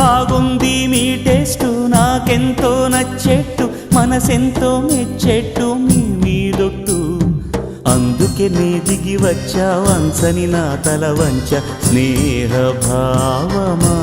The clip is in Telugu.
బాగుంది మీ టేస్టు నాకెంతో నచ్చేట్టు మనసెంతో మెచ్చేట్టు మీ మీదొట్టు అందుకే నే దిగి వచ్చా వంచని నా తల వంచ స్నేహ భావమా